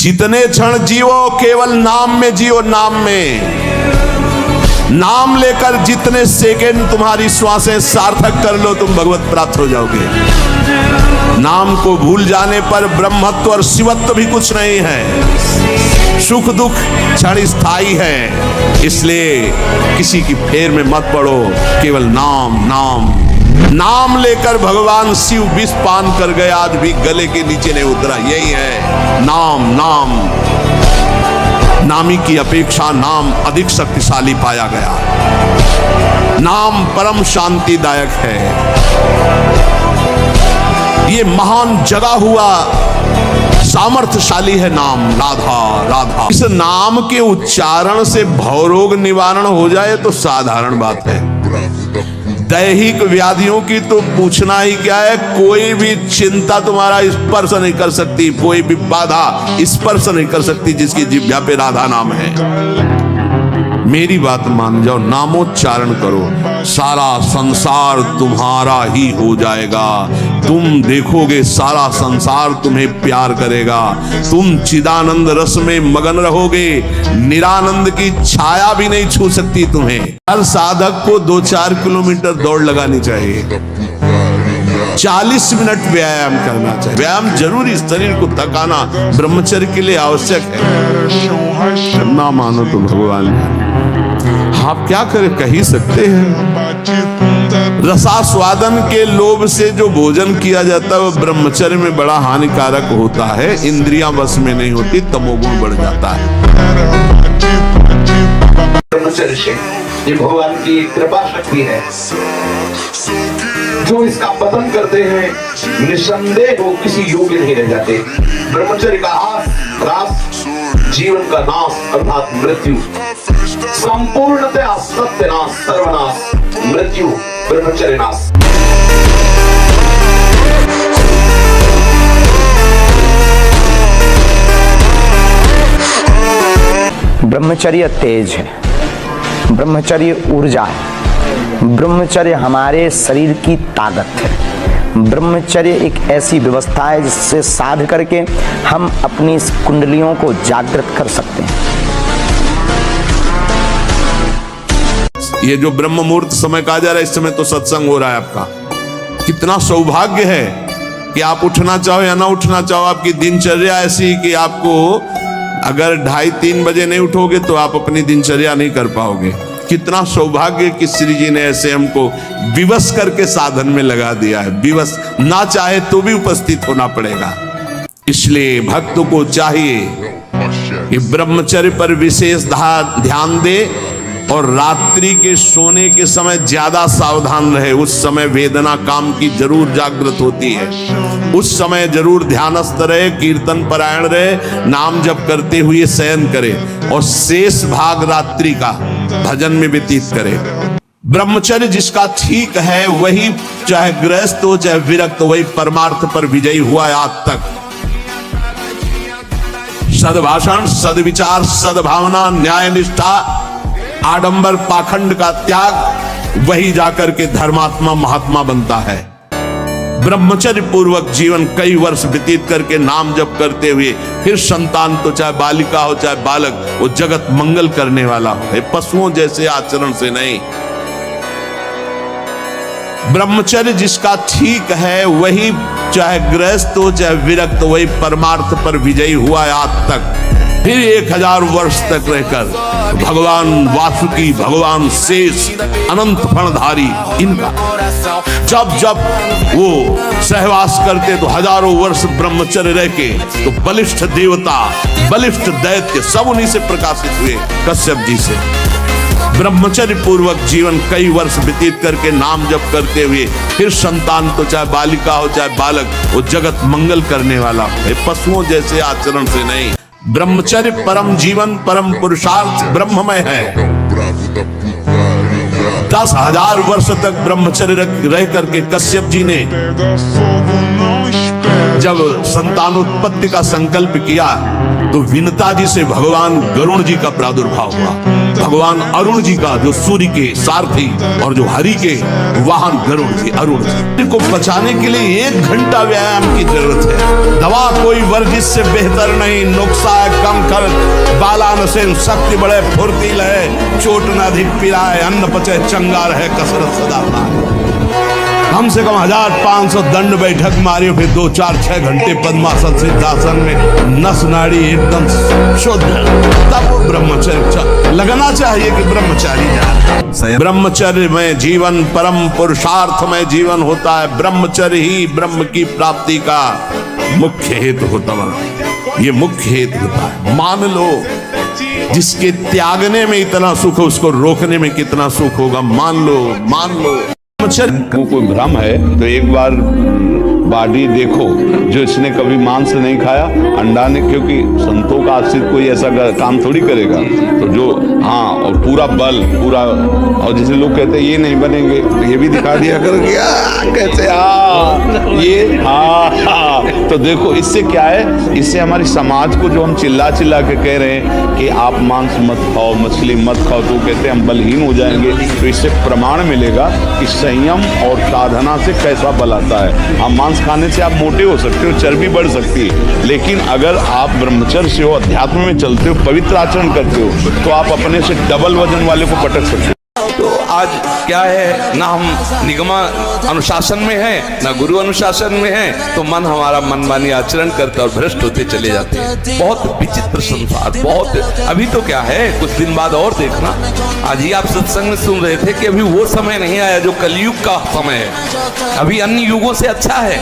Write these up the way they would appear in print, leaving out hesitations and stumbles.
जितने क्षण जियो केवल नाम में जियो, नाम में। नाम लेकर जितने सेकंड तुम्हारी श्वासें सार्थक कर लो, तुम भगवत प्राप्त हो जाओगे। नाम को भूल जाने पर ब्रह्मत्व और शिवत्व भी कुछ नहीं है। सुख दुख क्षण स्थायी है, इसलिए किसी की फेर में मत पड़ो। केवल नाम नाम नाम लेकर भगवान शिव विष पान कर गए, आज भी गले के नीचे नहीं उतरा। यही है नाम नाम। नामी की अपेक्षा नाम अधिक शक्तिशाली पाया गया। नाम परम शांतिदायक है। ये महान जगा हुआ सामर्थ्यशाली है नाम, राधा राधा। इस नाम के उच्चारण से भवरोग निवारण हो जाए तो साधारण बात है। दैहिक व्याधियों की तो पूछना ही क्या है। कोई भी चिंता तुम्हारा स्पर्श नहीं कर सकती, कोई भी बाधा स्पर्श नहीं कर सकती जिसकी जिह्वा पे राधा नाम है। मेरी बात मान जाओ, नामोच्चारण करो, सारा संसार तुम्हारा ही हो जाएगा। तुम देखोगे सारा संसार तुम्हें प्यार करेगा। तुम चिदानंद रस में मगन रहोगे, निरानंद की छाया भी नहीं छू सकती तुम्हें। हर साधक को 2-4 किलोमीटर दौड़ लगानी चाहिए, 40 मिनट व्यायाम करना चाहिए। व्यायाम जरूरी, शरीर को थकाना ब्रह्मचर्य के लिए आवश्यक है। ना मानो तो भगवान आप क्या करें, कह ही सकते हैं। रसास्वादन के लोभ से जो भोजन किया जाता है वह ब्रह्मचर्य में बड़ा हानिकारक होता है। इंद्रियां बस में नहीं होती, तमोगुण बढ़ जाता है। ब्रह्मचर्य से ये भगवान की कृपा शक्ति है। जो इसका पतन करते हैं निसंदेह वो किसी योग्य नहीं रह जाते। ब्रह्मचर्य का रास जीवन का नाश अर्थात मृत्यु, संपूर्णतः सत्यनाश, सर्वनाश, मृत्यु, ब्रह्मचर्य नाश। ब्रह्मचर्य तेज है, ब्रह्मचर्य ऊर्जा है, ब्रह्मचर्य हमारे शरीर की ताकत है। ब्रह्मचर्य एक ऐसी व्यवस्था है जिससे साध करके हम अपनी कुंडलियों को जागृत कर सकते हैं। ये जो ब्रह्म मुहूर्त समय कहा जा रहा है, इस समय तो सत्संग हो रहा है आपका। कितना सौभाग्य है कि आप उठना चाहो या ना उठना चाहो, आपकी दिनचर्या ऐसी कि आपको अगर 2:30-3 बजे नहीं उठोगे तो आप अपनी दिनचर्या नहीं कर पाओगे। कितना सौभाग्य कि श्री जी ने ऐसे हमको विवश करके साधन में लगा दिया है। विवश ना चाहे तो भी उपस्थित होना पड़ेगा। इसलिए भक्त को चाहिए कि ब्रह्मचर्य पर विशेष ध्यान दे और रात्रि के सोने के समय ज्यादा सावधान रहे। उस समय वेदना काम की जरूर जागृत होती है। उस समय जरूर ध्यानस्थ रहे, कीर्तन परायण रहे, नाम जप करते हुए शयन करे और शेष भाग रात्रि का भजन में व्यतीत करे। ब्रह्मचर्य जिसका ठीक है वही, चाहे गृहस्थ हो चाहे विरक्त, वही परमार्थ पर विजयी हुआ है आज तक। सद्भाषण, सद्विचार, सद्भावना, न्याय निष्ठा, आडंबर पाखंड का त्याग, वही जाकर के धर्मात्मा महात्मा बनता है। ब्रह्मचर्य पूर्वक जीवन कई वर्ष व्यतीत करके नाम जप करते हुए फिर संतान तो चाहे बालिका हो चाहे बालक, वो जगत मंगल करने वाला हो, पशुओं जैसे आचरण से नहीं। ब्रह्मचर्य जिसका ठीक है वही, चाहे गृहस्थ हो चाहे विरक्त, वही परमार्थ पर विजयी हुआ है आज तक। फिर 1000 वर्ष तक रहकर भगवान वासुकी, भगवान शेष, अनंत फणधारी, इनका जब जब वो सहवास करते तो हजारों वर्ष ब्रह्मचर्य रह के तो बलिष्ठ देवता, बलिष्ठ दैत्य सब उन्हीं से प्रकाशित हुए, कश्यप जी से। ब्रह्मचर्य पूर्वक जीवन कई वर्ष व्यतीत करके नाम जप करते हुए फिर संतान तो चाहे बालिका हो चाहे बालक, वो जगत मंगल करने वाला है, पशुओं जैसे आचरण से नहीं। ब्रह्मचर्य परम जीवन, परम पुरुषार्थ ब्रह्ममय है। 10,000 वर्ष तक ब्रह्मचर्य रह करके कश्यप जी ने जब संतानोत्पत्ति का संकल्प किया तो विनता जी से भगवान गरुड़ जी का प्रादुर्भाव हुआ। भगवान अरुण जी का, जो सूर्य के सारथी और जो हरि के वाहन गरुड़ जी, अरुण जी को बचाने के लिए 1 घंटा व्यायाम की जरूरत है। दवा कोई वर्जिश से बेहतर नहीं, नुक्सा है कम खर्च, बाला नसेन शक्ति बढ़े फुर्तील है, चोट न अधिक पिराए, अन्न पचे चंगा रहे, कसरत सदा पाए। कम से कम 1500 दंड बैठक मारियो, फिर 2, 4, 6 घंटे पद्मासन सिद्धासन में नस नाड़ी एकदम शुद्ध, तब वो ब्रह्मचर्य लगना चाहिए कि ब्रह्मचारी जा रहा है। ब्रह्मचर्य में जीवन, परम पुरुषार्थ में जीवन होता है। ब्रह्मचर्य ही ब्रह्म की प्राप्ति का मुख्य हेतु होता है। ये मुख्य हेतु होता है। मान लो जिसके त्यागने में इतना सुख, उसको रोकने में कितना सुख होगा। मान लो को कोई भ्रम है तो एक बार बॉडी देखो, जो इसने कभी मांस नहीं खाया, अंडा ने, क्योंकि संतों का आश्रित कोई ऐसा काम थोड़ी करेगा, तो जो हाँ और पूरा बल पूरा, और जैसे लोग कहते हैं ये नहीं बनेंगे, तो ये भी दिखा दिया कर कैसे ये हाँ। तो देखो इससे क्या है, इससे हमारी समाज को जो हम चिल्ला चिल्ला के कह रहे हैं कि आप मांस मत खाओ, मछली मत खाओ, तो कहते हैं हम बलहीन हो जाएंगे, तो इससे प्रमाण मिलेगा कि संयम और साधना से कैसा बल आता है। आप मांस खाने से आप मोटे हो सकते हो, चर्बी बढ़ सकती है, लेकिन अगर आप ब्रह्मचर्य से हो, अध्यात्म में चलते हो, पवित्र आचरण करते हो, तो आप अपने से डबल वजन वाले को पटक सकते हो। तो आज क्या है, ना हम निगमा अनुशासन में है, ना गुरु अनुशासन में है, तो मन हमारा मनमानी आचरण करता और भ्रष्ट होते चले जाते हैं। बहुत विचित्र संसार, बहुत। अभी तो क्या है, कुछ दिन बाद और देखना, आज ही आप सत्संग में सुन रहे थे कि अभी वो समय नहीं आया जो कलयुग का समय है, अभी अन्य युगों से अच्छा है।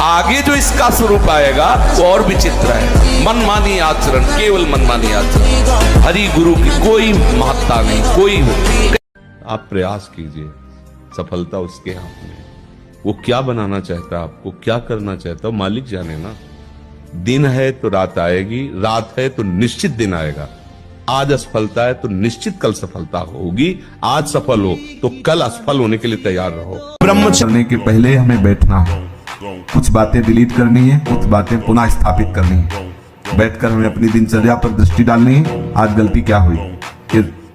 आगे जो इसका स्वरूप आएगा वो और विचित्र है। मनमानी आचरण, केवल मनमानी आचरण, हरि गुरु की कोई महत्ता नहीं, कोई। आप प्रयास कीजिए, सफलता उसके हाथ में। वो क्या बनाना चाहता है, आपको क्या करना चाहता है, मालिक जाने ना। दिन है तो रात आएगी, रात है तो निश्चित दिन आएगा। आज असफलता है तो निश्चित कल सफलता होगी। आज सफल हो तो कल असफल होने के लिए तैयार रहो। ब्रह्मचर्य के पहले हमें बैठना है, कुछ बातें डिलीट करनी है, कुछ बातें पुनः स्थापित करनी है। बैठकर हमें अपनी दिनचर्या पर दृष्टि डालनी है। आज गलती क्या हुई,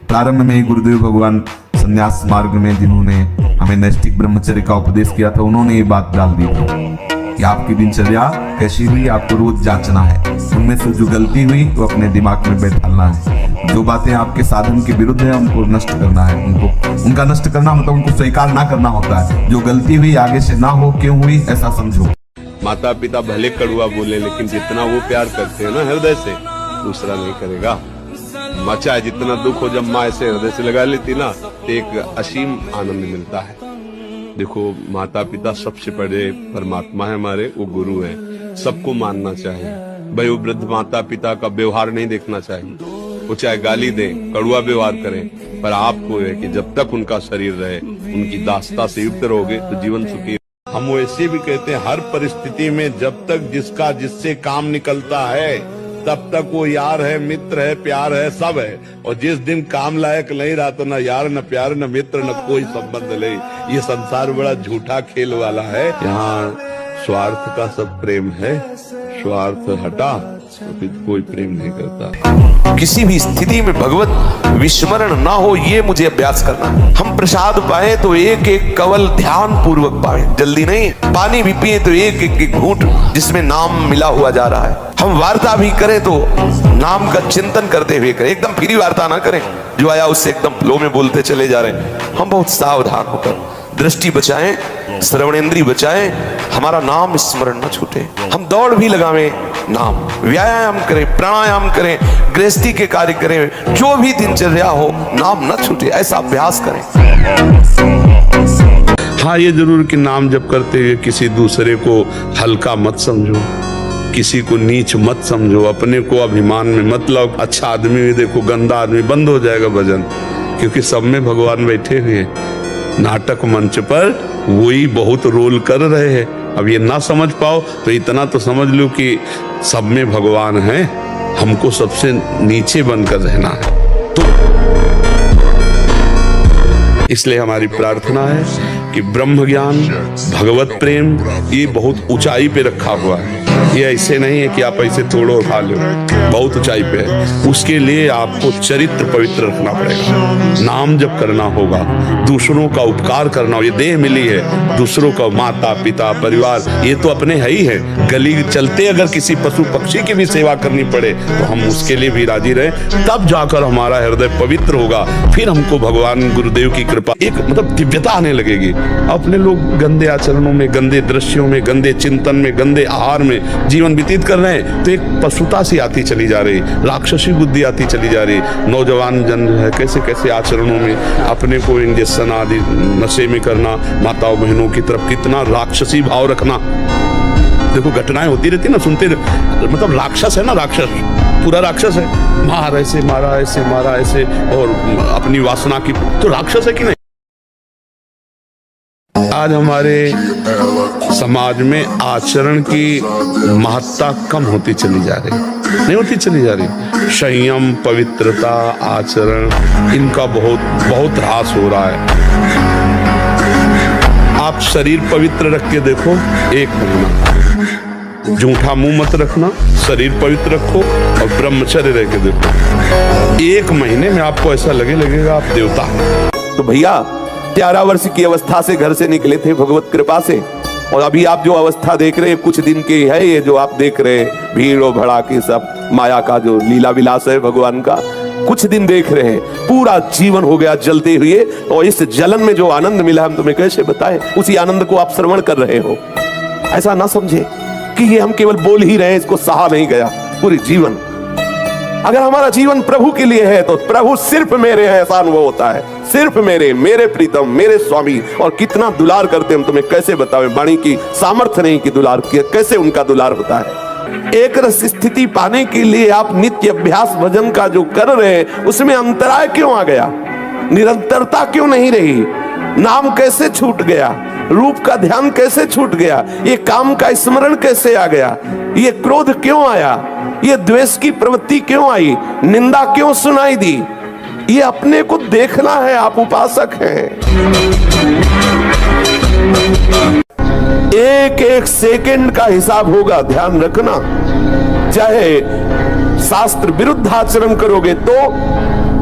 प्रारंभ में ही गुरुदेव भगवान संन्यास मार्ग में जिन्होंने हमें नैष्ठिक ब्रह्मचर्य का उपदेश किया था, उन्होंने ये बात डाल दी थी कि आपकी दिनचर्या कैसी हुई आपको रोज जांचना है। उनमें से जो गलती हुई वो अपने दिमाग में बैठाना है। जो बातें आपके साधन के विरुद्ध है उनको नष्ट करना है। उनका नष्ट करना मतलब उनको स्वीकार ना करना होता है। जो गलती हुई आगे से ना हो, क्यों हुई ऐसा समझो। माता पिता भले कड़वा बोले, लेकिन जितना वो प्यार करते हैं ना हृदय से, दूसरा नहीं करेगा। चाहे जितना दुख हो, जब माँ ऐसे हृदय से लगा लेती ना, तो एक असीम आनंद मिलता है। देखो माता पिता सबसे बड़े परमात्मा है हमारे, वो गुरु है, सबको मानना चाहिए। वयोवृद्ध माता पिता का व्यवहार नहीं देखना चाहिए, वो चाहे गाली दें, कड़वा व्यवहार करें, पर आपको है कि जब तक उनका शरीर रहे, उनकी दासता से युक्त रहोगे तो जीवन सुखी। हम वैसे भी कहते हैं हर परिस्थिति में जब तक जिसका जिससे काम निकलता है तब तक वो यार है, मित्र है, प्यार है, सब है। और जिस दिन काम लायक नहीं रहा तो न यार, न प्यार, न मित्र, न कोई संबंध नहीं। ये संसार बड़ा झूठा खेल वाला है। यहाँ स्वार्थ का सब प्रेम है, स्वार्थ हटा तो फिर कोई प्रेम नहीं करता। किसी भी स्थिति में भगवत विस्मरण ना हो, ये मुझे अभ्यास करना है। हम प्रसाद पाए तो एक एक कवल ध्यान पूर्वक पाए, जल्दी नहीं। पानी भी पिए तो एक एक घूंट जिसमें नाम मिला हुआ जा रहा है। हम वार्ता भी करें तो नाम का चिंतन करते हुए करें, एकदम फ्री वार्ता ना करें, जो आया उससे एकदम फ्लो में बोलते चले जा रहे हैं। हम बहुत सावधान होकर दृष्टि बचाएं, श्रवणेंद्रिय बचाएं, हमारा नाम स्मरण न छूटे। हम दौड़ भी लगावें, नाम, व्यायाम करें, प्राणायाम करें, गृहस्थी के कार्य करें, जो भी दिनचर्या हो, नाम न छूटे, ऐसा अभ्यास करें। हाँ, ये जरूर कि नाम जप करते हुए किसी दूसरे को हल्का मत समझो, किसी को नीच मत समझो, अपने को अभिमान में मत लाओ। अच्छा आदमी भी देखो, गंदा आदमी, बंद हो जाएगा भजन, क्योंकि सब में भगवान बैठे हुए। नाटक मंच पर वही बहुत रोल कर रहे हैं। अब ये ना समझ पाओ तो इतना तो समझ लो कि सब में भगवान है, हमको सबसे नीचे बनकर रहना है। तो इसलिए हमारी प्रार्थना है कि ब्रह्म ज्ञान, भगवत प्रेम, ये बहुत ऊंचाई पे रखा हुआ है। ये ऐसे नहीं है कि आप ऐसे तोड़ो और खा लो, बहुत ऊंचाई पे है। उसके लिए आपको चरित्र पवित्र रखना पड़ेगा। नाम जप करना होगा, दूसरों का उपकार करना हो। ये देह मिली है, दूसरों का माता पिता परिवार ये तो अपने है ही है। गली चलते अगर किसी पशु पक्षी की भी सेवा करनी पड़े तो हम उसके लिए भी राजी रहे, तब जाकर हमारा हृदय पवित्र होगा। फिर हमको भगवान गुरुदेव की कृपा एक मतलब दिव्यता आने लगेगी। अपने लोग गंदे आचरणों में, गंदे दृश्यों में, गंदे चिंतन में, गंदे आहार में जीवन व्यतीत कर रहे हैं तो एक पशुता सी आती चली जा रही, राक्षसी बुद्धि आती चली जा रही। नौजवान जन है कैसे कैसे आचरणों में अपने को इंजेक्शन आदि नशे में करना, माताओं बहनों की तरफ कितना राक्षसी भाव रखना। देखो घटनाएं होती रहती ना, सुनते मतलब राक्षस है ना, राक्षस पूरा राक्षस है, मार ऐसे मारा ऐसे मारा ऐसे, और अपनी वासना की तो राक्षस है कि नहीं। आज हमारे समाज में आचरण की महत्ता कम होती चली जा रही, नहीं होती चली जा रही। संयम, पवित्रता, आचरण इनका बहुत बहुत ह्रास हो रहा है। आप शरीर पवित्र रख के देखो, 1 महीना जूठा मुंह मत रखना, शरीर पवित्र रखो और ब्रह्मचर्य रह के देखो, 1 महीने में आपको ऐसा लगेगा आप देवता। तो भैया 11 वर्ष की अवस्था से घर से निकले थे भगवत कृपा से, और अभी आप जो अवस्था देख रहे हैं कुछ दिन की है। ये जो आप देख रहे हैं भीड़ और भड़ाके सब माया का जो लीला विलास है भगवान का, कुछ दिन देख रहे हैं, पूरा जीवन हो गया जलते हुए। और इस जलन में जो आनंद मिला हम तुम्हें कैसे बताएं, उसी आनंद को आप श्रवण कर रहे हो। ऐसा ना समझे कि ये हम केवल बोल ही रहे हैं, इसको सहा नहीं गया पूरी जीवन। अगर हमारा जीवन प्रभु के लिए है तो प्रभु सिर्फ मेरे हैं ऐसा अनुभव होता है, सिर्फ मेरे प्रीतम, मेरे स्वामी। और कितना दुलार करते हम तुम्हें कैसे बताएं, वाणी की सामर्थ्य नहीं कि दुलार कैसे उनका दुलार होता है। एक रस स्थिति पाने के लिए आप नित्य अभ्यास भजन का जो कर रहे हैं उसमें अंतराय क्यों आ गया, निरंतरता क्यों नहीं रही, नाम कैसे छूट गया, रूप का ध्यान कैसे छूट गया, ये काम का स्मरण कैसे आ गया, ये क्रोध क्यों आया, ये द्वेष की प्रवृत्ति क्यों आई, निंदा क्यों सुनाई दी। ये अपने को देखना है, आप उपासक हैं। एक एक सेकंड का हिसाब होगा, ध्यान रखना। चाहे शास्त्र विरुद्ध आचरण करोगे तो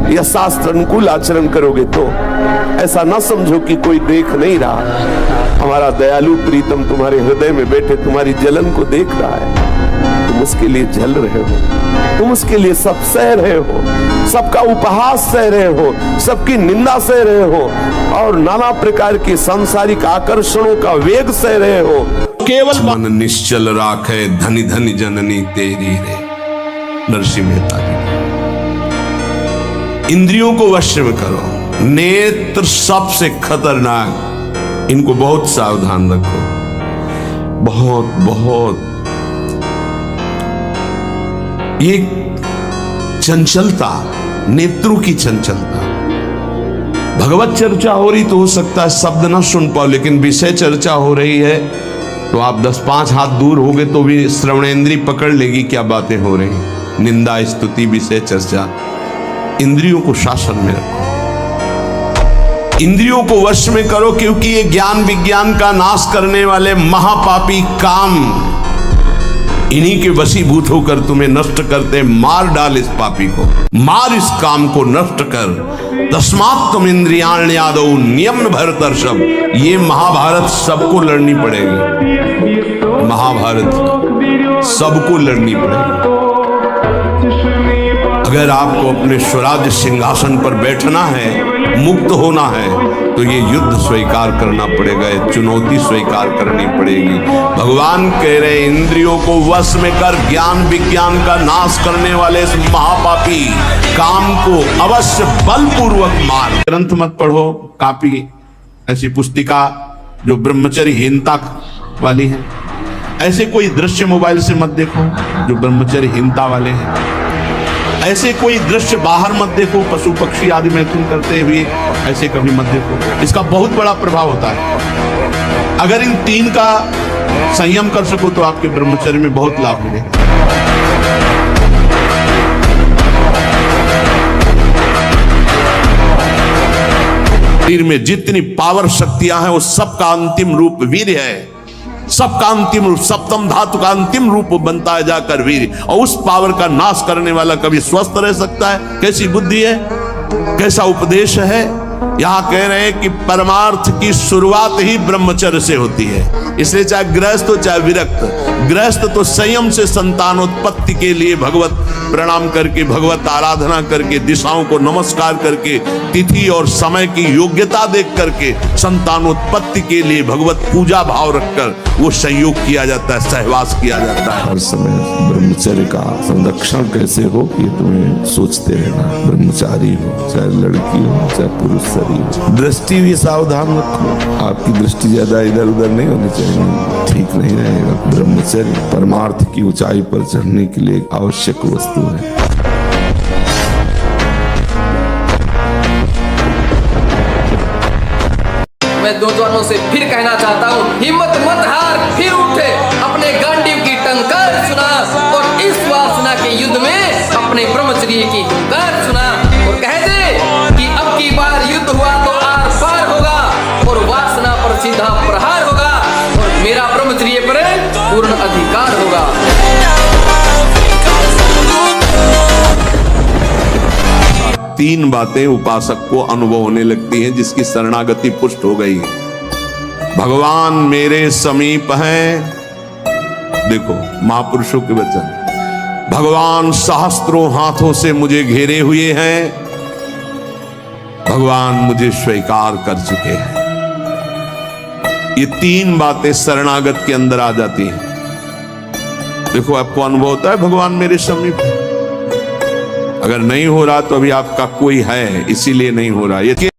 या शास्त्र अनुकूल आचरण करोगे तो, ऐसा ना समझो कि कोई देख नहीं रहा। हमारा दयालु प्रीतम तुम्हारे हृदय में बैठे तुम्हारी जलन को देख रहा है। तुम उसके लिए जल रहे हो, तुम उसके लिए सब सह रहे हो, सबका उपहास सह रहे हो, सबकी निंदा सह रहे हो, और नाना प्रकार के सांसारिक आकर्षणों का वेग सह रहे हो। केवल मन निश्चल राखे धनी धनी जननी तेरी रे। नरसिंह मेहता जी। इंद्रियों को वश में करो, नेत्र सबसे खतरनाक, इनको बहुत सावधान रखो, बहुत बहुत। ये चंचलता, नेत्रों की चंचलता। भगवत चर्चा हो रही तो हो सकता है शब्द ना सुन पाओ, लेकिन विषय चर्चा हो रही है तो आप 10-5 हाथ दूर होगे तो भी श्रवणेंद्रिय पकड़ लेगी क्या बातें हो रही। निंदा, स्तुति, विषय चर्चा। इंद्रियों को शासन में रखो, इंद्रियों को वश में करो, क्योंकि ये ज्ञान विज्ञान का नाश करने वाले महापापी काम इन्हीं के वशीभूत होकर तुम्हें नष्ट करते। मार डाल इस पापी को, मार इस काम को, नष्ट कर। तस्मात् तुम इंद्रियाण्यादौ नियम भरतर्षभ। ये महाभारत सबको लड़नी पड़ेगी, महाभारत सबको लड़नी पड़ेगी। अगर आपको अपने स्वराज्य सिंहासन पर बैठना है, मुक्त होना है, तो ये युद्ध स्वीकार करना पड़ेगा, ये चुनौती स्वीकार करनी पड़ेगी। भगवान कह रहे इंद्रियों को वश में कर, ज्ञान विज्ञान का नाश करने वाले इस महापापी काम को अवश्य बलपूर्वक मार। ग्रंथ मत पढ़ो, कापी ऐसी पुस्तिका जो ब्रह्मचर्यहीनता वाली है। ऐसे कोई दृश्य मोबाइल से मत देखो जो ब्रह्मचर्यहीनता वाले हैं। ऐसे कोई दृश्य बाहर मत देखो, पशु पक्षी आदि मैथुन करते हुए, ऐसे कभी मत देखो। इसका बहुत बड़ा प्रभाव होता है। अगर इन 3 का संयम कर सको तो आपके ब्रह्मचर्य में बहुत लाभ मिलेगा। शरीर में जितनी पावर शक्तियां हैं वो सबका अंतिम रूप वीर्य है। सबका अंतिम रूप, सप्तम धातु का अंतिम रूप बनता है जाकर वीर, और उस पावर का नाश करने वाला कभी स्वस्थ रह सकता है? कैसी बुद्धि है, कैसा उपदेश है। यहां कह रहे हैं कि परमार्थ की शुरुआत ही ब्रह्मचर्य से होती है। इसलिए चाहे गृहस्थ हो चाहे विरक्त, गृहस्थ तो संयम से संतानोत्पत्ति के लिए भगवत प्रणाम करके, भगवत आराधना करके, दिशाओं को नमस्कार करके, तिथि और समय की योग्यता देख करके संतानोत्पत्ति के लिए भगवत पूजा भाव रखकर वो संयोग किया जाता है, सहवास किया जाता है। हर समय ब्रह्मचर्य का संरक्षण कैसे हो ये तुम्हें सोचते रहना। ब्रह्मचारी हो चाहे लड़की हो चाहे पुरुष शरीर हो, दृष्टि भी सावधान रखो, आपकी दृष्टि ज्यादा इधर उधर नहीं होनी चाहिए, ठीक नहीं रहेगा। ब्रह्मचर्य परमार्थ की ऊंचाई पर चढ़ने के लिए एक आवश्यक वस्तु है। मैं नौजवानों से फिर कहना चाहता हूँ, हिम्मत मत हार, फिर उठे, अपने गांडीव की टंकार सुना और इस वासना के युद्ध में अपने ब्रह्मचर्य की हुंकार सुना और कह दे कि अब की बार युद्ध हुआ तो आर पार होगा और वासना पर सीधा प्रहार होगा और मेरा ब्रह्मचर्य पर पूर्ण अधिकार होगा। तीन बातें उपासक को अनुभव होने लगती हैं जिसकी शरणागति पुष्ट हो गई है। भगवान मेरे समीप हैं, देखो महापुरुषों के वचन, भगवान सहस्त्रों हाथों से मुझे घेरे हुए हैं, भगवान मुझे स्वीकार कर चुके हैं। ये तीन बातें शरणागत के अंदर आ जाती हैं। देखो आपको अनुभव होता है भगवान मेरे समीप है। अगर नहीं हो रहा तो अभी आपका कोई है, इसीलिए नहीं हो रहा। ये